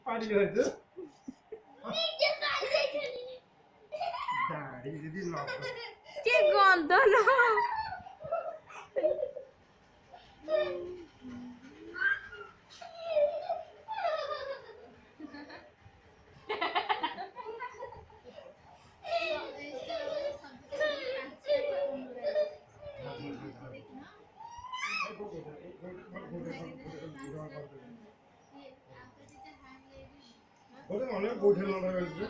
পারি হয়তো দাড়ি যদি লগ কি গন্ধ না ওরে অনেক বইঠে লড়া হয়েছে